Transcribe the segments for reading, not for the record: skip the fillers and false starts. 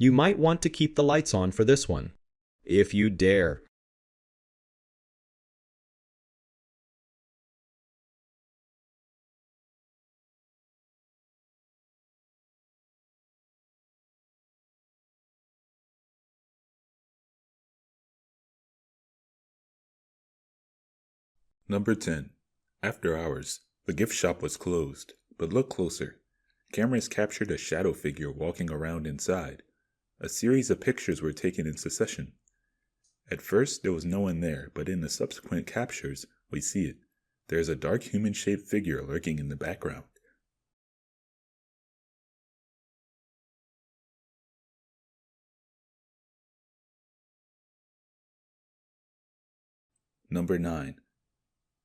You might want to keep the lights on for this one, if you dare. Number 10. After hours. The gift shop was closed, but look closer. Cameras captured a shadow figure walking around inside. A series of pictures were taken in succession. At first, there was no one there, but in the subsequent captures, we see it. There is a dark human-shaped figure lurking in the background. Number 9.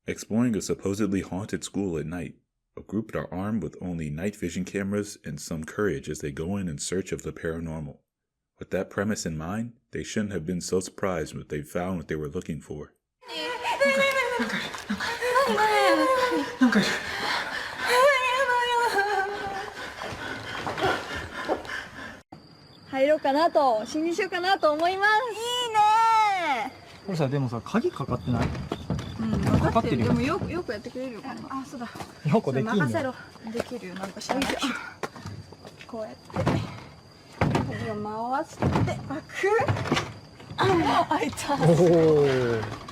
Exploring a supposedly haunted school at night. A group are armed with only night vision cameras and some courage as they go in search of the paranormal. With that premise in mind, they shouldn't have been so surprised when they found what they were looking for. 入ろうかなと、侵入しようかなと思います。いいね。これさ、でもさ、鍵かかってない？うん、分かってる。でもよくやってくれるよ。あ、そうだ。よくできんの？任せろ。できるよ。なんかしらない。こうやって鍵を回して開く。あ、開いた。おお。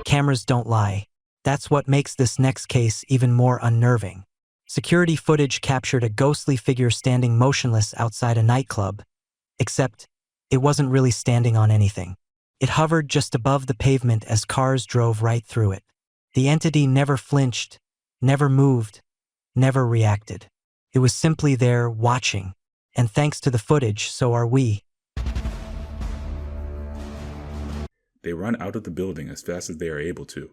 Cameras don't lie. That's what makes this next case even more unnerving. Security footage captured a ghostly figure standing motionless outside a nightclub, except it wasn't really standing on anything. It hovered just above the pavement as cars drove right through it. The entity never flinched, never moved, never reacted. It was simply there watching, and thanks to the footage, so are we. They run out of the building as fast as they are able to.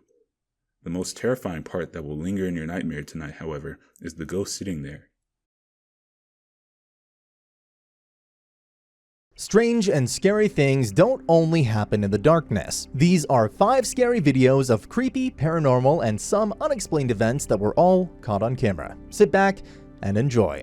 The most terrifying part that will linger in your nightmare tonight, however, is the ghost sitting there. Strange and scary things don't only happen in the darkness. These are 5 scary videos of creepy, paranormal, and some unexplained events that were all caught on camera. Sit back and enjoy.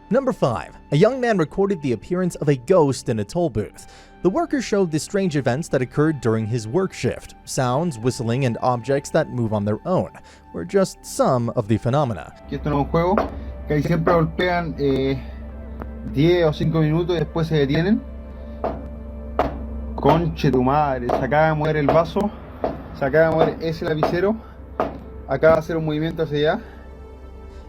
Number 5. A young man recorded the appearance of a ghost in a toll booth. The worker showed the strange events that occurred during his work shift. Sounds, whistling, and objects that move on their own were just some of the phenomena. Esto no es un juego, que ahí siempre golpean 10 o 5 minutos y después se detienen. Conche tu madre, se acaba de mover el vaso, se acaba de mover ese lapicero, acaba de hacer un movimiento hacia allá.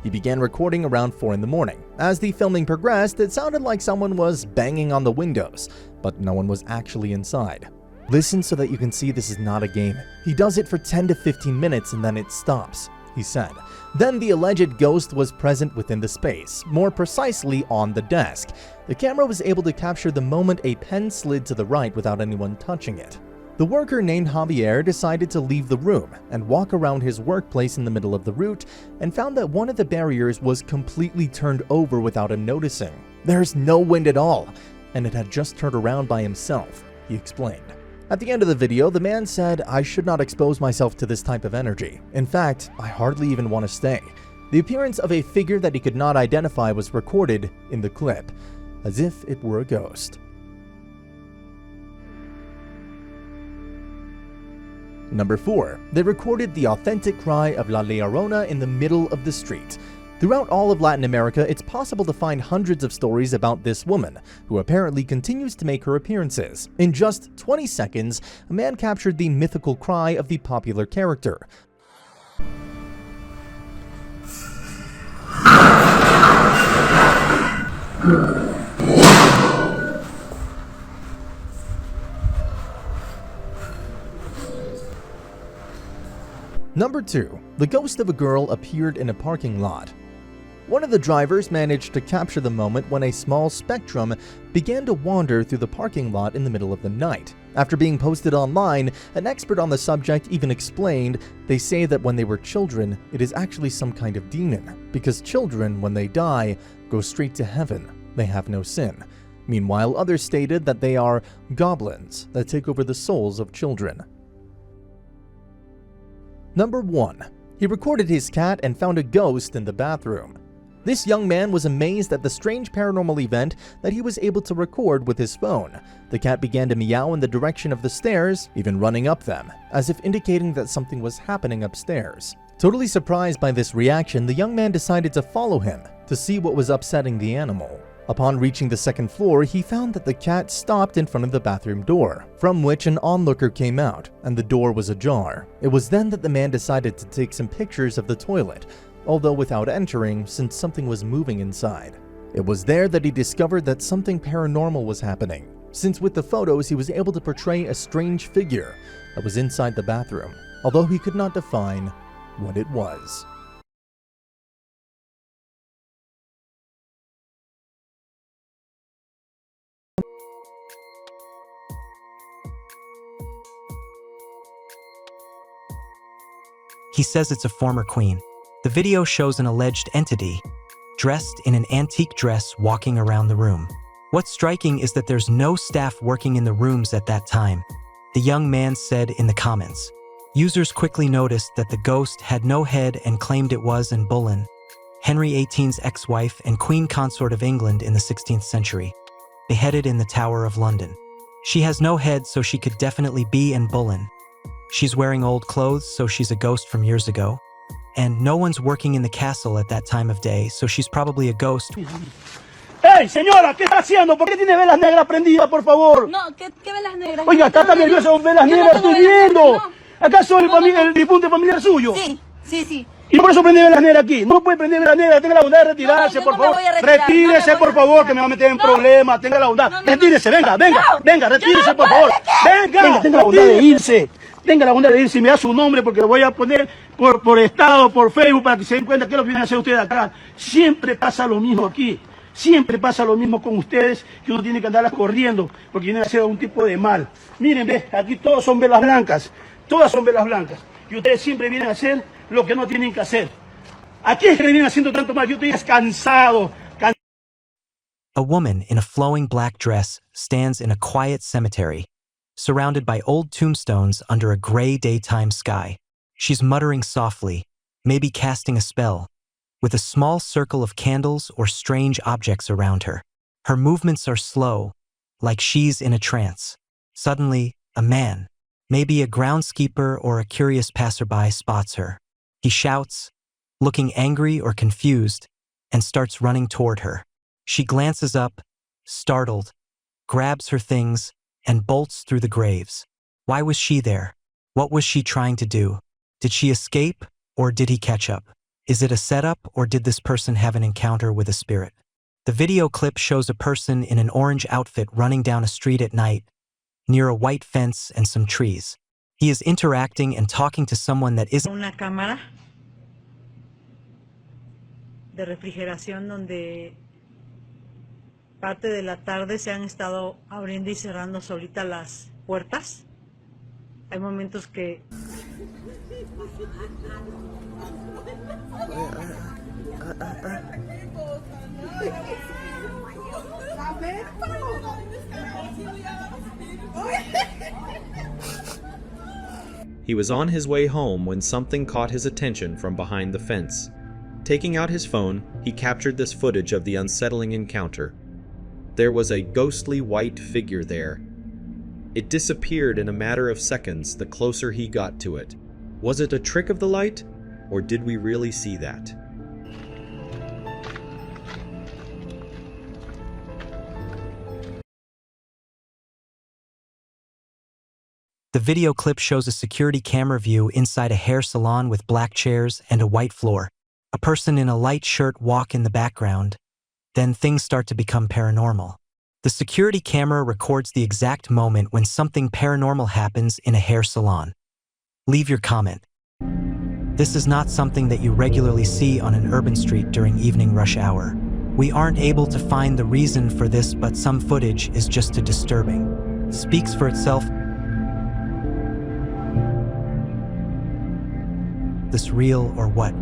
He began recording around 4 in the morning. As the filming progressed, it sounded like someone was banging on the windows, but no one was actually inside. Listen so that you can see this is not a game. He does it for 10 to 15 minutes and then it stops, he said. Then the alleged ghost was present within the space, more precisely on the desk. The camera was able to capture the moment a pen slid to the right without anyone touching it. The worker named Javier decided to leave the room and walk around his workplace in the middle of the route and found that one of the barriers was completely turned over without him noticing. There's no wind at all, and it had just turned around by himself, he explained. At the end of the video, the man said, "I should not expose myself to this type of energy. In fact, I hardly even want to stay." The appearance of a figure that he could not identify was recorded in the clip, as if it were a ghost. Number 4. They recorded the authentic cry of La Llorona in the middle of the street. Throughout all of Latin America, it's possible to find hundreds of stories about this woman, who apparently continues to make her appearances. In just 20 seconds, a man captured the mythical cry of the popular character. Number 2. The ghost of a girl appeared in a parking lot. One of the drivers managed to capture the moment when a small spectrum began to wander through the parking lot in the middle of the night. After being posted online, an expert on the subject even explained, they say that when they were children, it is actually some kind of demon, because children, when they die, go straight to heaven. They have no sin. Meanwhile, others stated that they are goblins that take over the souls of children. Number 1. He recorded his cat and found a ghost in the bathroom. This young man was amazed at the strange paranormal event that he was able to record with his phone. The cat began to meow in the direction of the stairs, even running up them, as if indicating that something was happening upstairs. Totally surprised by this reaction, the young man decided to follow him to see what was upsetting the animal. Upon reaching the second floor, he found that the cat stopped in front of the bathroom door, from which an onlooker came out, and the door was ajar. It was then that the man decided to take some pictures of the toilet, although without entering, since something was moving inside. It was there that he discovered that something paranormal was happening, since with the photos he was able to portray a strange figure that was inside the bathroom, although he could not define what it was. He says it's a former queen. The video shows an alleged entity, dressed in an antique dress, walking around the room. What's striking is that there's no staff working in the rooms at that time, the young man said in the comments. Users quickly noticed that the ghost had no head and claimed it was Anne Boleyn, Henry XVIII's ex-wife and queen consort of England in the 16th century, beheaded in the Tower of London. She has no head, so she could definitely be Anne Boleyn. She's wearing old clothes, so she's a ghost from years ago. And no one's working in the castle at that time of day, so she's probably a ghost. ¡Ey, señora! ¿Qué está haciendo? ¿Por qué tiene velas negras prendidas, por favor? No, ¿qué velas negras? Oiga, está tan nerviosa con velas Yo no negras, tengo estoy velas viendo. negras, no. ¿Acaso el difunto familiar suyo? Sí, sí, sí. Y por eso prende velas negras aquí. No puede prender velas negras, tenga la bondad de retirarse, No, yo por no me favor. voy a retirar, Retírese, no me voy por a favor, retirar. que me va a meter en No. problemas. Tenga la bondad. No, Retírese, venga, venga, No. venga, retírese, Yo no por puedo, favor. ¿de qué? Venga, tenga la bondad de irse. Tenga la bondad de irse y me da su nombre porque lo voy a poner por estado, por Facebook, para que se den cuenta qué es lo que vienen a hacer ustedes acá. Siempre pasa lo mismo aquí. Siempre pasa lo mismo con ustedes, que uno tiene que andarlas corriendo porque vienen a hacer algún tipo de mal. Miren, ve, aquí todos son velas blancas. Todas son velas blancas. Y ustedes siempre vienen a hacer lo que no tienen que hacer. Aquí es que vienen haciendo tanto mal. Yo estoy cansado. A woman in a flowing black dress stands in a quiet cemetery, surrounded by old tombstones under a gray daytime sky. She's muttering softly, maybe casting a spell, with a small circle of candles or strange objects around her. Her movements are slow, like she's in a trance. Suddenly, a man, maybe a groundskeeper or a curious passerby, spots her. He shouts, looking angry or confused, and starts running toward her. She glances up, startled, grabs her things, and bolts through the graves. Why was she there? What was she trying to do? Did she escape, or did he catch up? Is it a setup, or did this person have an encounter with a spirit? The video clip shows a person in an orange outfit running down a street at night, near a white fence and some trees. He is interacting and talking to someone that isn't. Una cámara de refrigeración donde parte de la tarde se han estado abriendo y cerrando solita las puertas. Hay momentos que He was on his way home when something caught his attention from behind the fence. Taking out his phone, he captured this footage of the unsettling encounter. There was a ghostly white figure there. It disappeared in a matter of seconds the closer he got to it. Was it a trick of the light, or did we really see that? The video clip shows a security camera view inside a hair salon with black chairs and a white floor. A person in a light shirt walk in the background. Then things start to become paranormal. The security camera records the exact moment when something paranormal happens in a hair salon. Leave your comment. This is not something that you regularly see on an urban street during evening rush hour. We aren't able to find the reason for this, but some footage is just too disturbing. Speaks for itself. This real or what?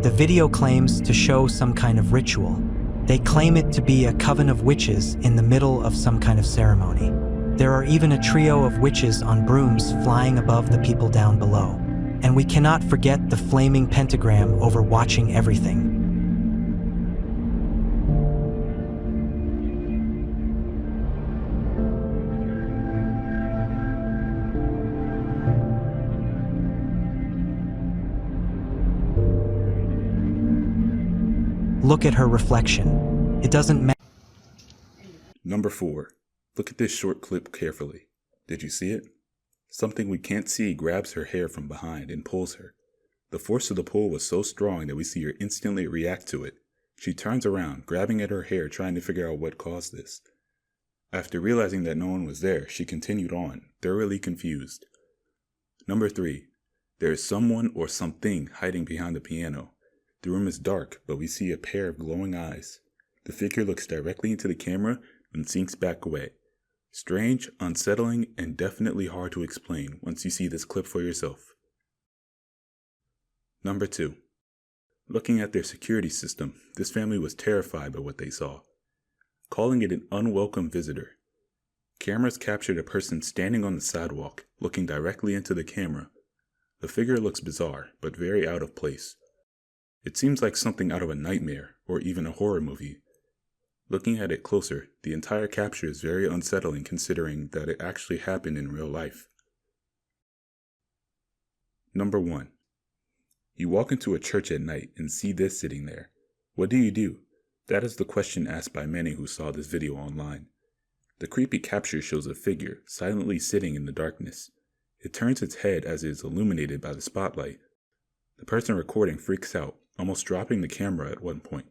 The video claims to show some kind of ritual. They claim it to be a coven of witches in the middle of some kind of ceremony. There are even a trio of witches on brooms flying above the people down below. And we cannot forget the flaming pentagram overwatching everything. Look at her reflection. It doesn't matter. Number 4. Look at this short clip carefully. Did you see it? Something we can't see grabs her hair from behind and pulls her. The force of the pull was so strong that we see her instantly react to it. She turns around, grabbing at her hair, trying to figure out what caused this. After realizing that no one was there, she continued on, thoroughly confused. Number 3. There is someone or something hiding behind the piano. The room is dark, but we see a pair of glowing eyes. The figure looks directly into the camera and sinks back away. Strange, unsettling, and definitely hard to explain once you see this clip for yourself. Number 2. Looking at their security system, this family was terrified by what they saw, calling it an unwelcome visitor. Cameras captured a person standing on the sidewalk, looking directly into the camera. The figure looks bizarre, but very out of place. It seems like something out of a nightmare, or even a horror movie. Looking at it closer, the entire capture is very unsettling considering that it actually happened in real life. Number 1. You walk into a church at night and see this sitting there. What do you do? That is the question asked by many who saw this video online. The creepy capture shows a figure silently sitting in the darkness. It turns its head as it is illuminated by the spotlight. The person recording freaks out, almost dropping the camera at one point.